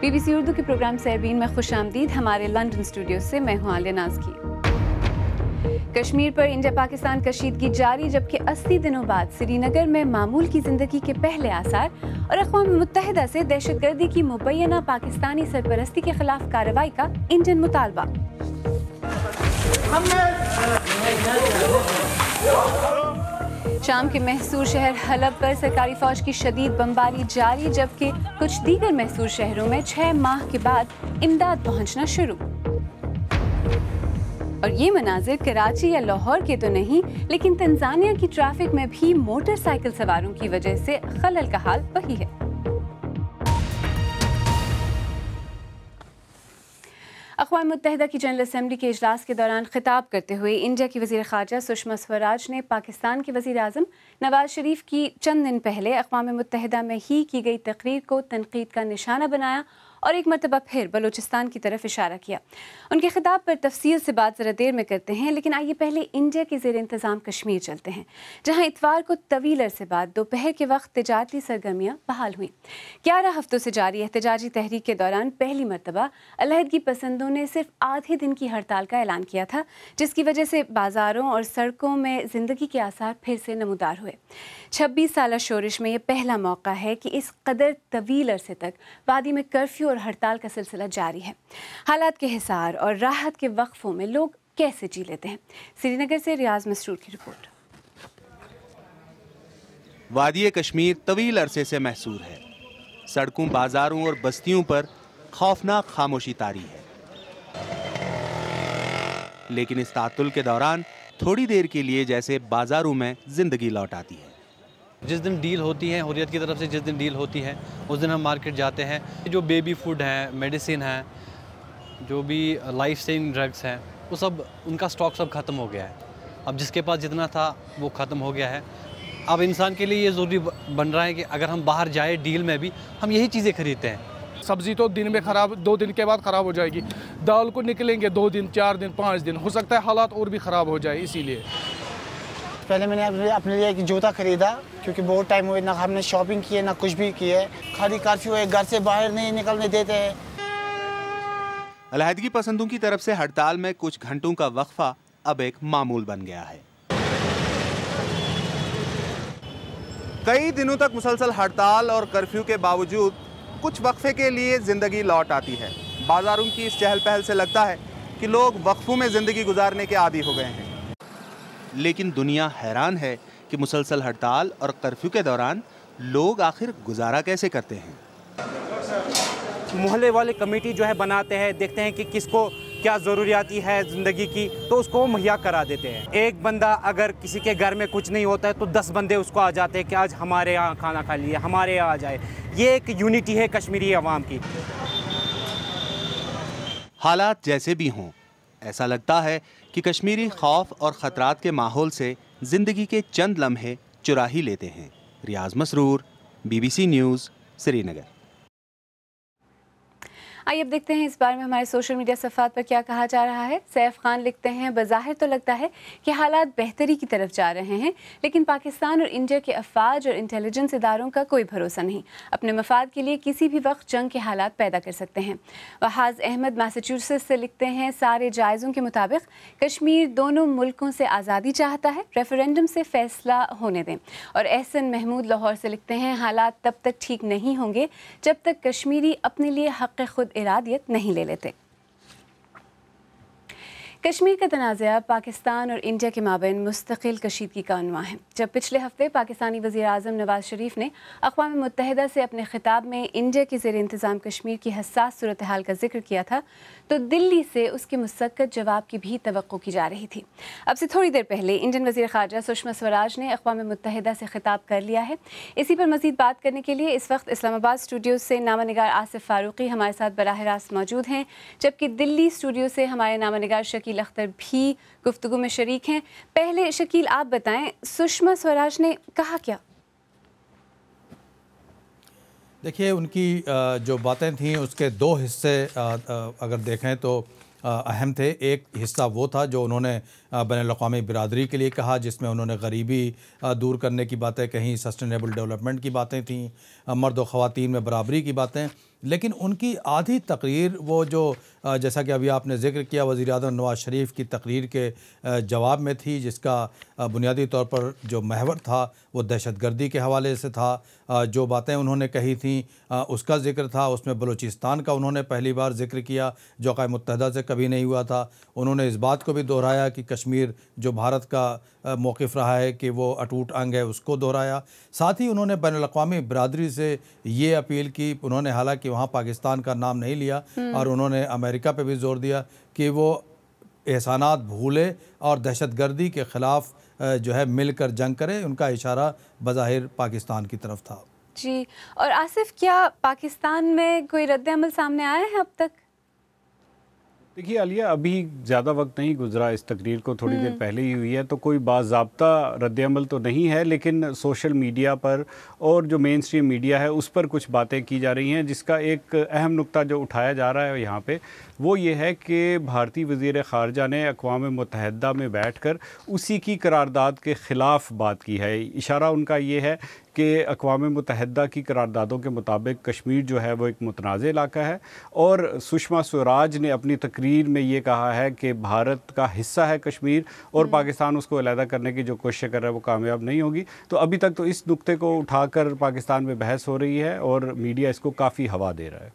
BBC Urdu کے programme سیربین میں خوش آمدید ہمارے لندن اسٹوڈیو سے میں ہوں عالیہ ناز کی۔ کشمیر پر انڈیا پاکستان کشیدگی جاری، جبکہ 80 دنوں بعد سری نگر میں معمول کی زندگی کے پہلے آثار، اور اقوام متحدہ سے دہشت گردی کی مبینہ پاکستانی سرپرستی کے خلاف کارروائی کا انڈین مطالبہ۔ شام کے محصور شہر حلب پر سرکاری فوج کی شدید بمباری جاری، جبکہ کچھ دیگر محصور شہروں میں 6 ماہ کے بعد امداد پہنچنا شروع۔ اور یہ مناظر کراچی یا لاہور کے تو نہیں، لیکن تنزانیہ کی ٹریفک میں بھی موٹر سائیکل سواروں کی وجہ سے خلل کا حال وہی ہے۔ اقوام متحدہ کی جنرل اسمبلی کے اجلاس کے دوران خطاب کرتے ہوئے انڈیا کی وزیر خارجہ سشما سوراج نے پاکستان کے وزیر اعظم نواز شریف کی چند دن پہلے اقوام متحدہ میں ہی کی گئی تقریر کو تنقید کا نشانہ بنایا اور ایک مرتبہ پھر بلوچستان کی طرف اشارہ کیا۔ ان کے خطاب پر تفصیل سے بات ذرا دیر میں کرتے ہیں، لیکن آئیے پہلے انڈیا کے زیر انتظام کشمیر چلتے ہیں، جہاں اتوار کو طویل عرصے بعد دوپہر کے وقت تجارتی سرگرمیاں بحال ہوئیں۔ 11 ہفتوں سے جاری احتجاجی تحریک کے دوران پہلی مرتبہ علیحدگی پسندوں نے صرف آدھے دن کی ہڑتال کا اعلان کیا تھا، جس کی وجہ سے بازاروں اور سڑکوں میں زندگی کے آثار پھر سے نمودار ہوئے۔ 26 سالہ شورش میں یہ پہلا موقع ہے کہ اس قدر طویل عرصے تک وادی میں کرفیو اور ہڑتال کا سلسلہ جاری ہے۔ حالات کے حصار اور راحت کے وقفوں میں لوگ کیسے جی لیتے ہیں؟ سری نگر سے ریاض مسرور کی رپورٹ۔ وادی کشمیر طویل عرصے سے محصور ہے۔ سڑکوں، بازاروں اور بستیوں پر خوفناک خاموشی طاری ہے، لیکن اس تعطل کے دوران تھوڑی دیر کے لیے جیسے بازاروں میں زندگی لوٹ آتی ہے۔ جس دن ڈیل ہوتی ہے حریت کی طرف سے، جس دن ڈیل ہوتی ہے اس دن ہم مارکیٹ جاتے ہیں۔ جو بیبی فوڈ ہے، میڈیسن ہے، جو بھی لائف سیونگ ڈرگس ہیں، وہ سب ان کا سٹاک سب ختم ہو گیا ہے۔ اب جس کے پاس جتنا تھا وہ ختم ہو گیا ہے۔ اب انسان کے لیے یہ ضروری بن رہا ہے کہ اگر ہم باہر جائیں ڈیل میں بھی ہم یہی چیزیں خریدتے ہیں۔ سبزی تو دن میں خراب، 2 دن کے بعد خراب ہو جائے گی۔ دال کو نکلیں گے 2 دن، 4 دن، 5 دن، ہو سکتا ہے حالات اور بھی خراب ہو جائے۔ اسی لیے پہلے میں نے اپنے لیے ایک جوتا خریدا، کیونکہ بہت ٹائم ہوئے، نہ ہم نے شاپنگ کی ہے نہ کچھ بھی کی ہے۔ خالی کرفیو ہے، گھر سے باہر نہیں نکلنے دیتے ہیں۔ علیحدگی پسندوں کی طرف سے ہڑتال میں کچھ گھنٹوں کا وقفہ اب ایک معمول بن گیا ہے۔ کئی دنوں تک مسلسل ہڑتال اور کرفیو کے باوجود کچھ وقفے کے لیے زندگی لوٹ آتی ہے۔ بازاروں کی اس چہل پہل سے لگتا ہے کہ لوگ وقفوں میں زندگی گزارنے کے عادی ہو گئے ہیں، لیکن دنیا حیران ہے کہ مسلسل ہڑتال اور کرفیو کے دوران لوگ آخر گزارا کیسے کرتے ہیں۔ محلے والے کمیٹی جو ہے بناتے ہیں، دیکھتے ہیں کہ کس کو کیا ضروریاتی ہے زندگی کی، تو اس کو مہیا کرا دیتے ہیں۔ ایک بندہ اگر کسی کے گھر میں کچھ نہیں ہوتا ہے تو 10 بندے اس کو آ جاتے ہیں کہ آج ہمارے یہاں کھانا کھا لیے، ہمارے یہاں آ جائے۔ یہ ایک یونٹی ہے کشمیری عوام کی۔ حالات جیسے بھی ہوں، ایسا لگتا ہے کہ کشمیری خوف اور خطرات کے ماحول سے زندگی کے چند لمحے چرا ہی لیتے ہیں۔ ریاض مسرور، BBC نیوز، سری نگر۔ آئیے اب دیکھتے ہیں اس بارے میں ہمارے سوشل میڈیا صفحات پر کیا کہا جا رہا ہے۔ سیف خان لکھتے ہیں، بظاہر تو لگتا ہے کہ حالات بہتری کی طرف جا رہے ہیں، لیکن پاکستان اور انڈیا کے افواج اور انٹیلیجنس اداروں کا کوئی بھروسہ نہیں، اپنے مفاد کے لیے کسی بھی وقت جنگ کے حالات پیدا کر سکتے ہیں۔ وحاظ احمد میساچیوسیٹس سے لکھتے ہیں، سارے جائزوں کے مطابق کشمیر دونوں ملکوں سے آزادی چاہتا ہے، ریفرینڈم سے فیصلہ ہونے دیں۔ اور احسن محمود لاہور سے لکھتے ہیں، حالات تب تک ٹھیک نہیں ہوں گے جب تک کشمیری اپنے لیے حق خود ارادیت نہیں لے لیتے۔ کشمیر کا تنازعہ پاکستان اور انڈیا کے مابین مستقل کشیدگی کا عنوان ہے۔ جب پچھلے ہفتے پاکستانی وزیر اعظم نواز شریف نے اقوام متحدہ سے اپنے خطاب میں انڈیا کے زیر انتظام کشمیر کی حساس صورتحال کا ذکر کیا تھا، تو دلی سے اس کے مسکت جواب کی بھی توقع کی جا رہی تھی۔ اب سے تھوڑی دیر پہلے انڈین وزیر خارجہ سشما سوراج نے اقوام متحدہ سے خطاب کر لیا ہے۔ اسی پر مزید بات کرنے کے لیے اس وقت اسلام آباد اسٹوڈیو سے نامہ نگار آصف فاروقی ہمارے ساتھ براہ راست موجود ہیں، جبکہ دلی اسٹوڈیو سے ہمارے نامہ نگار شکیل اختر بھی گفتگو میں شریک ہیں۔ پہلے شکیل آپ بتائیں، سشما سوراج نے کہا کیا؟ دیکھیے، ان کی جو باتیں تھیں اس کے 2 حصے اگر دیکھیں تو اہم تھے۔ ایک حصہ وہ تھا جو انہوں نے بین الاقوامی برادری کے لیے کہا، جس میں انہوں نے غریبی دور کرنے کی باتیں کہیں، سسٹینیبل ڈیولپمنٹ کی باتیں تھیں، مرد و خواتین میں برابری کی باتیں۔ لیکن ان کی آدھی تقریر وہ جو جیسا کہ ابھی آپ نے ذکر کیا وزیر اعظم نواز شریف کی تقریر کے جواب میں تھی، جس کا بنیادی طور پر جو محور تھا وہ دہشت گردی کے حوالے سے تھا. جو باتیں انہوں نے کہی تھیں اس کا ذکر تھا. اس میں بلوچستان کا انہوں نے پہلی بار ذکر کیا جو اقوام متحدہ سے کبھی نہیں ہوا تھا. انہوں نے اس بات کو بھی دہرایا کہ کشمیر جو بھارت کا موقف رہا ہے کہ وہ اٹوٹ انگ ہے، اس کو دہرایا. ساتھ ہی انہوں نے بین الاقوامی برادری سے یہ اپیل کی. انہوں نے حالانکہ وہاں پاکستان کا نام نہیں لیا اور انہوں نے امریکہ پہ بھی زور دیا کہ وہ احسانات بھولے اور دہشت گردی کے خلاف جو ہے مل کر جنگ کرے. ان کا اشارہ بظاہر پاکستان کی طرف تھا. جی، اور آصف، کیا پاکستان میں کوئی رد عمل سامنے آیا ہے اب تک؟ دیکھیے عالیہ، ابھی زیادہ وقت نہیں گزرا، اس تقریر کو تھوڑی دیر پہلے ہی ہوئی ہے، تو کوئی باضابطہ رد عمل تو نہیں ہے، لیکن سوشل میڈیا پر اور جو مین سٹریم میڈیا ہے اس پر کچھ باتیں کی جا رہی ہیں، جس کا ایک اہم نقطہ جو اٹھایا جا رہا ہے یہاں پہ وہ یہ ہے کہ بھارتی وزیر خارجہ نے اقوام متحدہ میں بیٹھ کر اسی کی قرارداد کے خلاف بات کی ہے. اشارہ ان کا یہ ہے کہ اقوام متحدہ کی قراردادوں کے مطابق کشمیر جو ہے وہ ایک متنازع علاقہ ہے، اور سشما سوراج نے اپنی تقریر میں یہ کہا ہے کہ بھارت کا حصہ ہے کشمیر اور پاکستان اس کو علیحدہ کرنے کی جو کوشش کر رہا ہے وہ کامیاب نہیں ہوگی. تو ابھی تک تو اس نقطے کو اٹھا کر پاکستان میں بحث ہو رہی ہے اور میڈیا اس کو کافی ہوا دے رہا ہے.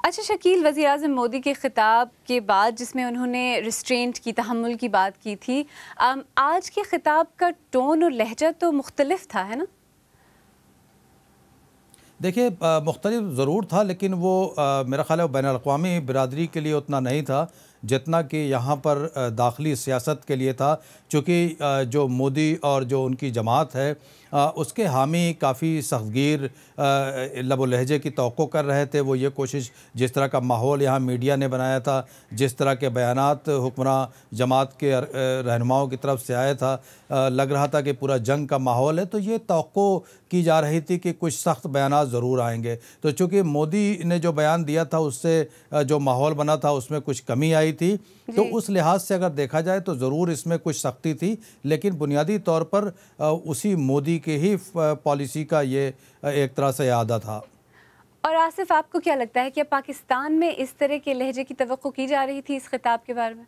اچھا شکیل، وزیر اعظم مودی کے خطاب کے بعد جس میں انہوں نے ریسٹرینٹ کی، تحمل کی بات کی تھی، آج کے خطاب کا ٹون اور لہجہ تو مختلف تھا، ہے نا؟ دیکھیے مختلف ضرور تھا، لیکن وہ میرا خیال ہے بین الاقوامی برادری کے لیے اتنا نہیں تھا جتنا کہ یہاں پر داخلی سیاست کے لیے تھا. چونکہ جو مودی اور جو ان کی جماعت ہے اس کے حامی کافی سختگیر لب و لہجے کی توقع کر رہے تھے. وہ یہ کوشش، جس طرح کا ماحول یہاں میڈیا نے بنایا تھا، جس طرح کے بیانات حکمراں جماعت کے رہنماؤں کی طرف سے آیا تھا، لگ رہا تھا کہ پورا جنگ کا ماحول ہے. تو یہ توقع کی جا رہی تھی کہ کچھ سخت بیانات ضرور آئیں گے. تو چونکہ مودی نے جو بیان دیا تھا اس سے جو ماحول بنا تھا اس میں کچھ کمی آئی تھی، تو اس لحاظ سے اگر دیکھا جائے تو ضرور اس میں کچھ سختی تھی، لیکن بنیادی طور پر اسی مودی کے ہی پالیسی کا یہ ایک طرح سے اعادہ تھا. اور آصف، آپ کو کیا لگتا ہے کہ پاکستان میں اس طرح کے لہجے کی توقع کی جا رہی تھی اس خطاب کے بارے میں؟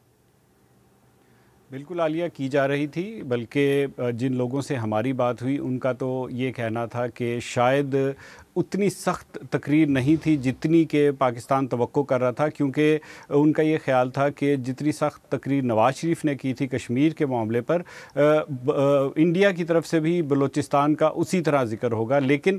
بالکل عالیہ، کی جا رہی تھی، بلکہ جن لوگوں سے ہماری بات ہوئی ان کا تو یہ کہنا تھا کہ شاید اتنی سخت تقریر نہیں تھی جتنی کہ پاکستان توقع کر رہا تھا، کیونکہ ان کا یہ خیال تھا کہ جتنی سخت تقریر نواز شریف نے کی تھی کشمیر کے معاملے پر، انڈیا کی طرف سے بھی بلوچستان کا اسی طرح ذکر ہوگا. لیکن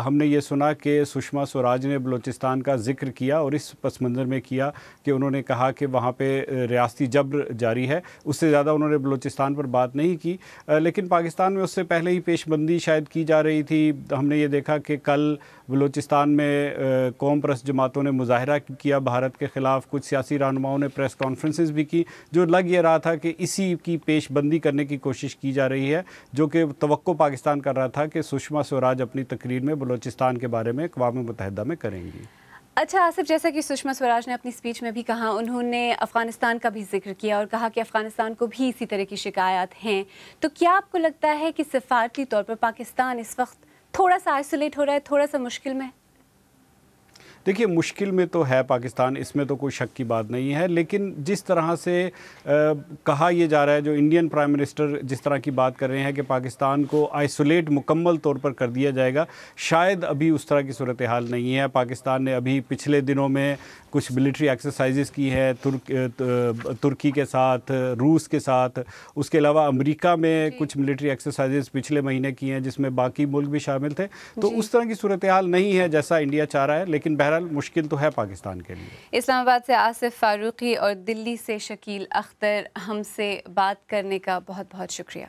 ہم نے یہ سنا کہ سشما سوراج نے بلوچستان کا ذکر کیا اور اس پس منظر میں کیا کہ انہوں نے کہا کہ وہاں پہ ریاستی جبر جاری ہے. اس سے زیادہ انہوں نے بلوچستان پر بات نہیں کی، لیکن پاکستان میں اس سے پہلے ہی پیش بندی شاید کی جا رہی تھی. ہم نے یہ دیکھا کہ کل بلوچستان میں قوم پرست جماعتوں نے مظاہرہ کیا بھارت کے خلاف، کچھ سیاسی رہنماؤں نے پریس کانفرنسز بھی کی، جو لگ یہ رہا تھا کہ اسی کی پیش بندی کرنے کی کوشش کی جا رہی ہے، جو کہ توقع پاکستان کر رہا تھا کہ سشما سوراج اپنی تقریر میں بلوچستان کے بارے میں اقوام متحدہ میں کریں گی. اچھا آصف، جیسا کہ سشما سوراج نے اپنی سپیچ میں بھی کہا، انہوں نے افغانستان کا بھی ذکر کیا اور کہا کہ افغانستان کو بھی اسی طرح کی شکایات ہیں. تو کیا آپ کو لگتا ہے کہ سفارتی طور پر پاکستان اس وقت تھوڑا سا آئسولیٹ ہو رہا ہے، تھوڑا سا مشکل میں؟ دیکھیے مشکل میں تو ہے پاکستان، اس میں تو کوئی شک کی بات نہیں ہے، لیکن جس طرح سے کہا یہ جا رہا ہے، جو انڈین پرائم منسٹر جس طرح کی بات کر رہے ہیں کہ پاکستان کو آئسولیٹ مکمل طور پر کر دیا جائے گا، شاید ابھی اس طرح کی صورتحال نہیں ہے. پاکستان نے ابھی پچھلے دنوں میں کچھ ملٹری ایکسرسائزز کی ہے ترکی کے ساتھ، روس کے ساتھ، اس کے علاوہ امریکہ میں کچھ ملٹری ایکسرسائزز پچھلے مہینے کی ہیں جس میں باقی ملک بھی شامل تھے. تو اس طرح کی صورتحال نہیں ہے جیسا انڈیا چاہ رہا ہے، لیکن بہرحال مشکل تو ہے پاکستان کے لیے. اسلام آباد سے آصف فاروقی اور دلی سے شکیل اختر، ہم سے بات کرنے کا بہت بہت شکریہ.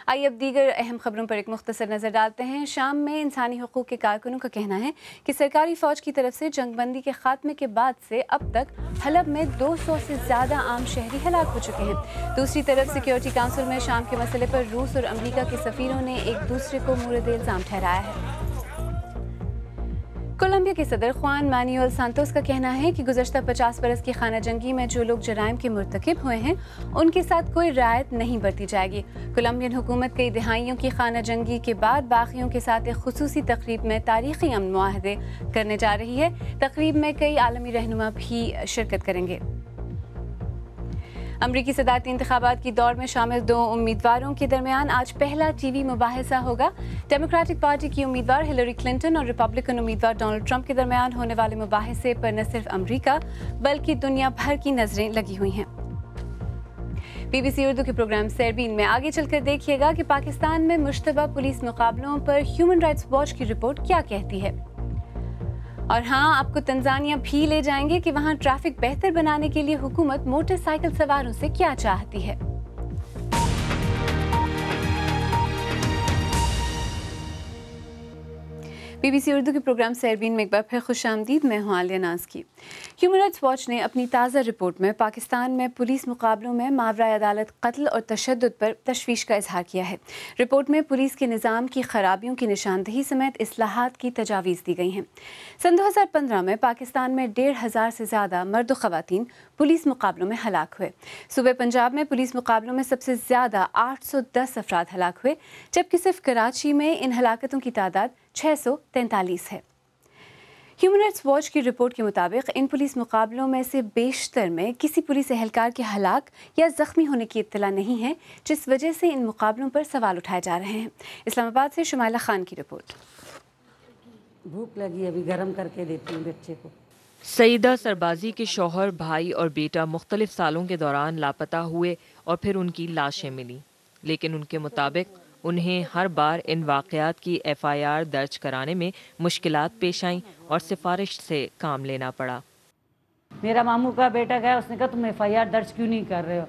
آئیے اب دیگر اہم خبروں پر ایک مختصر نظر ڈالتے ہیں. شام میں انسانی حقوق کے کارکنوں کا کہنا ہے کہ سرکاری فوج کی طرف سے جنگ بندی کے خاتمے کے بعد سے اب تک حلب میں 200 سے زیادہ عام شہری ہلاک ہو چکے ہیں. دوسری طرف سیکیورٹی کونسل میں شام کے مسئلے پر روس اور امریکہ کے سفیروں نے ایک دوسرے کو مورد الزام ٹھہرایا ہے. کولمبیا کے صدر خوان مانویل سانتوس کا کہنا ہے کہ گزشتہ 50 برس کی خانہ جنگی میں جو لوگ جرائم کے مرتکب ہوئے ہیں ان کے ساتھ کوئی رعایت نہیں برتی جائے گی۔ کولمبین حکومت کئی دہائیوں کی خانہ جنگی کے بعد باغیوں کے ساتھ ایک خصوصی تقریب میں تاریخی امن معاہدے کرنے جا رہی ہے۔ تقریب میں کئی عالمی رہنما بھی شرکت کریں گے۔ امریکی صدارتی انتخابات کی دوڑ میں شامل 2 امیدواروں کے درمیان آج پہلا ٹی وی مباحثہ ہوگا۔ ڈیموکریٹک پارٹی کی امیدوار ہلری کلنٹن اور ریپبلکن امیدوار ڈونلڈ ٹرمپ کے درمیان ہونے والے مباحثے پر نہ صرف امریکہ بلکہ دنیا بھر کی نظریں لگی ہوئی ہیں۔ BBC اردو کے پروگرام سیربین میں آگے چل کر دیکھیے گا کہ پاکستان میں مشتبہ پولیس مقابلوں پر ہیومن رائٹس واچ کی رپورٹ کیا کہتی ہے۔ اور ہاں، آپ کو تنزانیہ بھی لے جائیں گے کہ وہاں ٹریفک بہتر بنانے کے لیے حکومت موٹر سائیکل سواروں سے کیا چاہتی ہے۔ BBC اردو کے پروگرام سیربین میں ایک بار پھر خوش آمدید۔ میں ہوں عالیہ ناز کی۔ ہیومن رائٹس واچ نے اپنی تازہ رپورٹ میں پاکستان میں پولیس مقابلوں میں ماورائے عدالت قتل اور تشدد پر تشویش کا اظہار کیا ہے۔ رپورٹ میں پولیس کے نظام کی خرابیوں کی نشاندہی سمیت اصلاحات کی تجاویز دی گئی ہیں۔ سن 2015 میں پاکستان میں 1,500 سے زیادہ مرد و خواتین پولیس مقابلوں میں ہلاک ہوئے۔ صوبہ پنجاب میں پولیس مقابلوں میں سب سے زیادہ 810 افراد ہلاک ہوئے، جبکہ صرف کراچی میں ان ہلاکتوں کی تعداد 643 ہے۔ ہیومن رائٹس واچ کی رپورٹ کے مطابق ان پولیس مقابلوں میں سے بیشتر میں کسی پولیس اہلکار کے ہلاک یا زخمی ہونے کی اطلاع نہیں ہے، جس وجہ سے ان مقابلوں پر سوال اٹھائے جا رہے ہیں۔ اسلام آباد سے شمائلہ خان کی رپورٹ۔ بھوک لگی، ابھی گرم کر کے دیتی ہوں بچے کو۔ سعیدہ سربازی کے شوہر، بھائی اور بیٹا مختلف سالوں کے دوران لاپتہ ہوئے اور پھر ان کی لاشیں ملیں، لیکن ان کے مطابق انہیں ہر بار ان واقعات کی FIR درج کرانے میں مشکلات پیش آئیں اور سفارش سے کام لینا پڑا۔ میرا ماموں کا بیٹا گیا، اس نے کہا تم FIR درج کیوں نہیں کر رہے ہو؟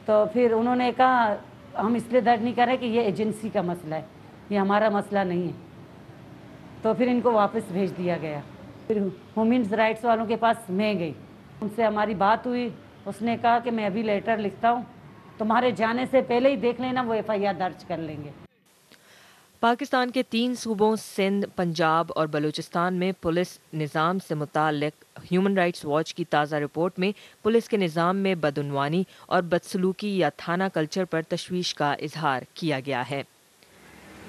تو پھر انہوں نے کہا ہم اس لیے درج نہیں کر رہے کہ یہ ایجنسی کا مسئلہ ہے، یہ ہمارا مسئلہ نہیں ہے۔ تو پھر ان کو واپس بھیج دیا گیا۔ پھر ہیومن رائٹس والوں کے پاس میں گئی، ان سے ہماری بات ہوئی، اس نے کہا کہ میں ابھی لیٹر لکھتا ہوں، تمہارے جانے سے پہلے ہی دیکھ لینا، وہ FIR درج کر لیں گے۔ پاکستان کے 3 صوبوں سندھ، پنجاب اور بلوچستان میں پولیس نظام سے متعلق ہیومن رائٹس واچ کی تازہ رپورٹ میں پولیس کے نظام میں بدعنوانی اور بدسلوکی یا تھانہ کلچر پر تشویش کا اظہار کیا گیا ہے۔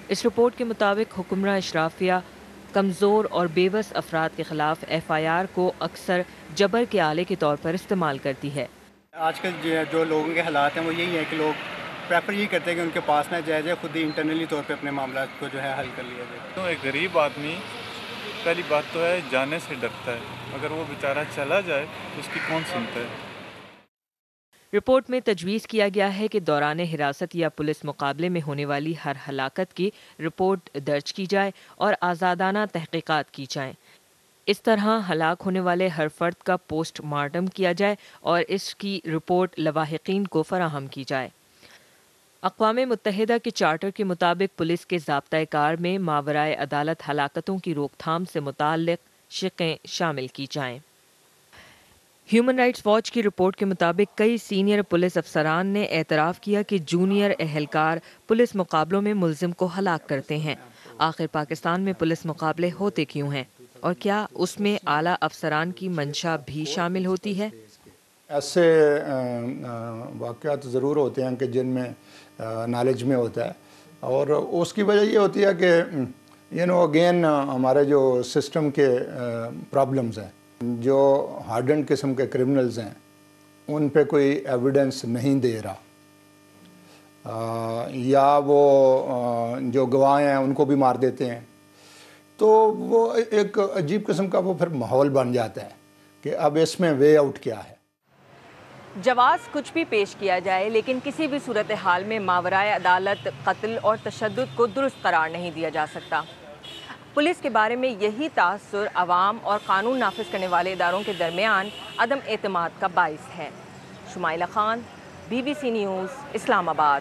اس رپورٹ کے مطابق حکمراں اشرافیہ کمزور اور بے بس افراد کے خلاف FIR کو اکثر جبر کے آلے کے طور پر استعمال کرتی ہے۔ آج کل جو لوگوں کے حالات ہیں وہ یہی ہے کہ لوگ پریفر یہ کرتے ہیں کہ ان کے پاس نہ جائے جائے، خود ہی انٹرنلی طور پہ اپنے معاملات کو جو ہے حل کر لیا جائے۔ تو ایک غریب آدمی پہلی بات تو ہے جانے سے ڈرتا ہے، اگر وہ بیچارہ چلا جائے تو اس کی کون سنتا ہے۔ رپورٹ میں تجویز کیا گیا ہے کہ دوران حراست یا پولیس مقابلے میں ہونے والی ہر ہلاکت کی رپورٹ درج کی جائے اور آزادانہ تحقیقات کی جائیں۔ اس طرح ہلاک ہونے والے ہر فرد کا پوسٹ مارٹم کیا جائے اور اس کی رپورٹ لواحقین کو فراہم کی جائے۔ اقوام متحدہ کے چارٹر کے مطابق پولیس کے ضابطۂ کار میں ماورائے عدالت ہلاکتوں کی روک تھام سے متعلق شقیں شامل کی جائیں۔ ہیومن رائٹس واچ کی رپورٹ کے مطابق کئی سینئر پولیس افسران نے اعتراف کیا کہ جونیئر اہلکار پولیس مقابلوں میں ملزم کو ہلاک کرتے ہیں۔ آخر پاکستان میں پولیس مقابلے ہوتے کیوں ہیں اور کیا اس میں اعلیٰ افسران کی منشا بھی شامل ہوتی ہے؟ ایسے واقعات ضرور ہوتے ہیں کہ جن میں نالج میں ہوتا ہے، اور اس کی وجہ یہ ہوتی ہے کہ اگین ہمارے جو سسٹم کے پرابلمز ہیں، جو ہارڈنڈ قسم کے کرمنلز ہیں ان پہ کوئی ایویڈنس نہیں دے رہا، یا وہ جو گواہ ہیں ان کو بھی مار دیتے ہیں، تو وہ ایک عجیب قسم کا وہ پھر ماحول بن جاتا ہے کہ اب اس میں وے آؤٹ کیا ہے۔ جواز کچھ بھی پیش کیا جائے لیکن کسی بھی صورتحال میں ماورائے عدالت قتل اور تشدد کو درست قرار نہیں دیا جا سکتا۔ پولیس کے بارے میں یہی تاثر عوام اور قانون نافذ کرنے والے اداروں کے درمیان عدم اعتماد کا باعث ہے۔ شمائلہ خان، BBC نیوز، اسلام آباد۔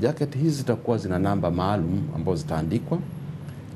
Jacket hizi zitakuwa zina namba maalum ambazo zitaandikwa,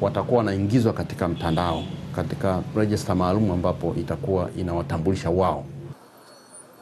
watakuwa wanaingizwa katika mtandao katika register maalum ambapo itakuwa inawatambulisha wao।